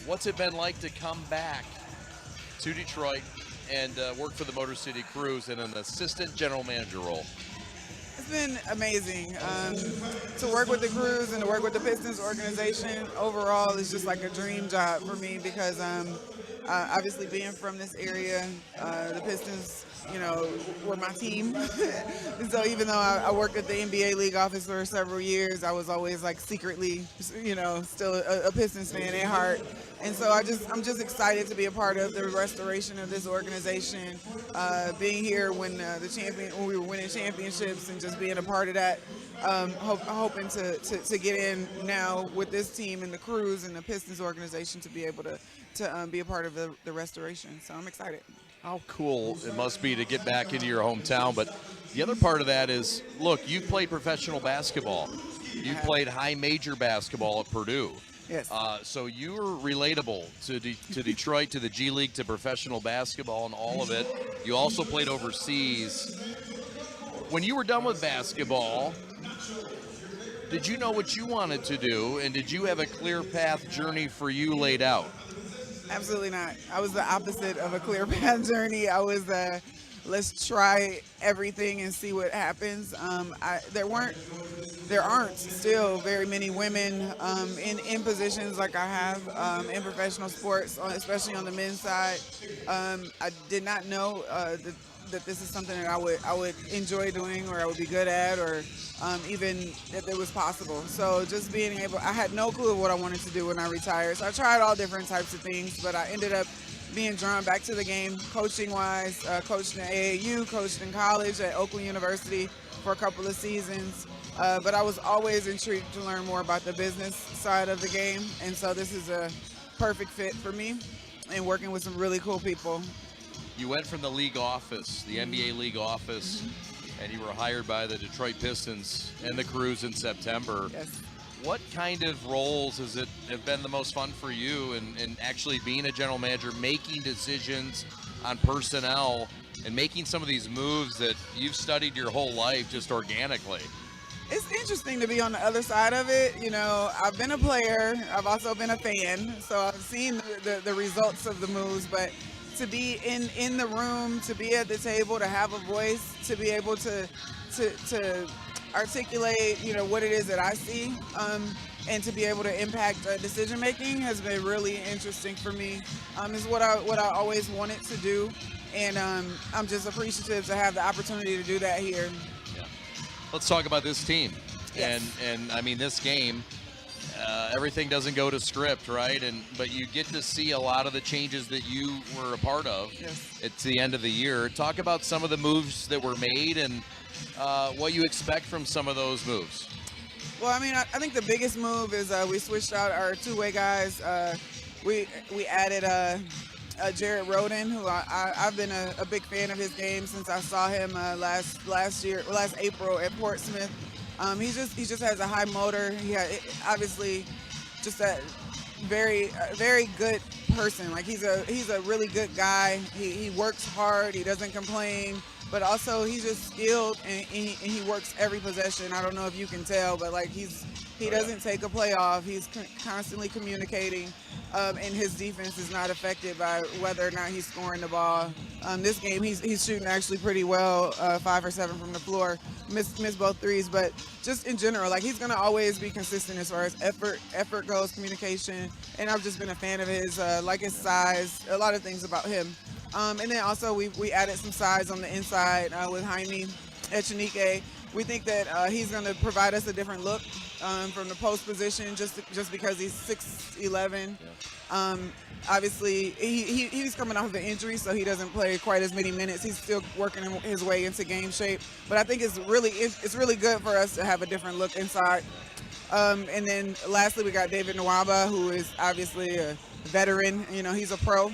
What's it been like to come back to Detroit and work for the Motor City Cruise in an assistant general manager role? It's been amazing to work with the Cruise and to work with the Pistons organization. Overall, is just like a dream job for me because obviously being from this area, the Pistons, were my team. And so even though I worked at the NBA league office for several years, I was always like secretly, still a Pistons fan at heart. And so I'm just excited to be a part of the restoration of this organization, being here when we were winning championships, and just being a part of that. Hoping to get in now with this team and the Cruise and the Pistons organization to be able to be a part of the restoration. So I'm excited. How cool it must be to get back into your hometown. But the other part of that is, look, you've played professional basketball. You played high major basketball at Purdue. Yes. So you're relatable to Detroit, to the G League, to professional basketball and all of it. You also played overseas. When you were done with basketball, did you know what you wanted to do, and did you have a clear path journey for you laid out? Absolutely not. I was the opposite of a clear path journey. I was let's try everything and see what happens. There aren't still very many women in positions like I have in professional sports, especially on the men's side. I did not know that this is something that I would enjoy doing, or I would be good at, or even that it was possible. So just being able, I had no clue of what I wanted to do when I retired. So I tried all different types of things, but I ended up being drawn back to the game coaching-wise. Coached in AAU, coached in college at Oakland University for a couple of seasons. But I was always intrigued to learn more about the business side of the game. And so this is a perfect fit for me, and working with some really cool people. You went from the league office, the NBA league office, and you were hired by the Detroit Pistons and the Cruise in September. Yes. What kind of roles have been the most fun for you in actually being a general manager, making decisions on personnel, and making some of these moves that you've studied your whole life just organically? It's interesting to be on the other side of it. I've been a player. I've also been a fan. So I've seen the results of the moves, but to be in the room, to be at the table, to have a voice, to be able to articulate, what it is that I see, and to be able to impact decision making has been really interesting for me. Is what I always wanted to do, and I'm just appreciative to have the opportunity to do that here. Yeah. Let's talk about this team. Yes. And I mean, this game, everything doesn't go to script, right? But you get to see a lot of the changes that you were a part of. Yes. At the end of the year. Talk about some of the moves that were made and what you expect from some of those moves. Well, I mean, I think the biggest move is we switched out our two-way guys. We added Jared Roden, who I've been a big fan of his game since I saw him last April at Portsmouth. He just has a high motor. He had obviously just a very good person. Like he's a really good guy. He works hard. He doesn't complain. But also he's just skilled and he works every possession. I don't know if you can tell, but like he doesn't take a play off. He's constantly communicating, and his defense is not affected by whether or not he's scoring the ball. This game he's shooting actually pretty well, 5 or 7 from the floor. Missed both threes, but just in general, like he's gonna always be consistent as far as effort goes, communication, and I've just been a fan of his, like his size, a lot of things about him. And then also we added some size on the inside with Jaime Echenike. We think that he's going to provide us a different look from the post position just because he's 6'11". Yeah. Obviously, he's coming off of an injury, so he doesn't play quite as many minutes. He's still working his way into game shape. But I think it's really good for us to have a different look inside. And then lastly, we got David Nwaba, who is obviously a veteran. He's a pro.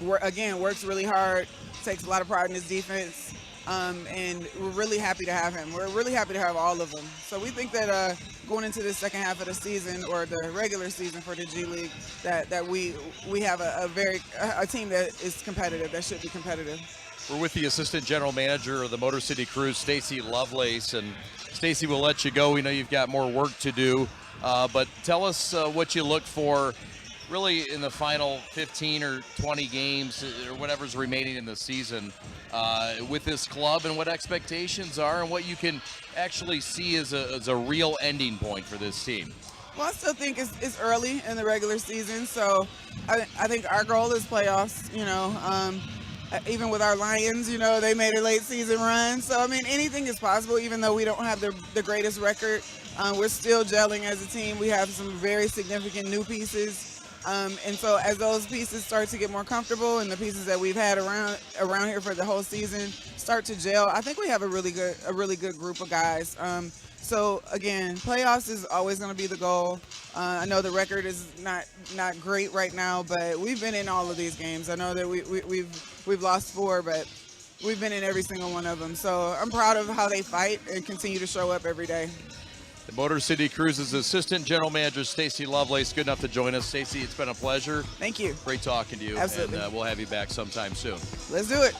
Works really hard, takes a lot of pride in his defense, and we're really happy to have him. We're really happy to have all of them. So we think that going into the second half of the season, or the regular season for the G League, that we have a team that is competitive, that should be competitive. We're with the assistant general manager of the Motor City Cruise, Stacey Lovelace, and Stacey, we'll let you go. We know you've got more work to do, but tell us what you look for really in the final 15 or 20 games or whatever's remaining in the season with this club, and what expectations are and what you can actually see as a real ending point for this team? Well, I still think it's early in the regular season, so I think our goal is playoffs. Even with our Lions, they made a late season run. So, I mean, anything is possible, even though we don't have the greatest record. We're still gelling as a team. We have some very significant new pieces. And so as those pieces start to get more comfortable, and the pieces that we've had around here for the whole season start to gel, I think we have a really good group of guys. So again, playoffs is always going to be the goal. I know the record is not great right now, but we've been in all of these games. I know that we've lost 4, but we've been in every single one of them. So I'm proud of how they fight and continue to show up every day. The Motor City Cruises Assistant General Manager, Stacey Lovelace, good enough to join us. Stacey, it's been a pleasure. Thank you. Great talking to you. Absolutely. And we'll have you back sometime soon. Let's do it.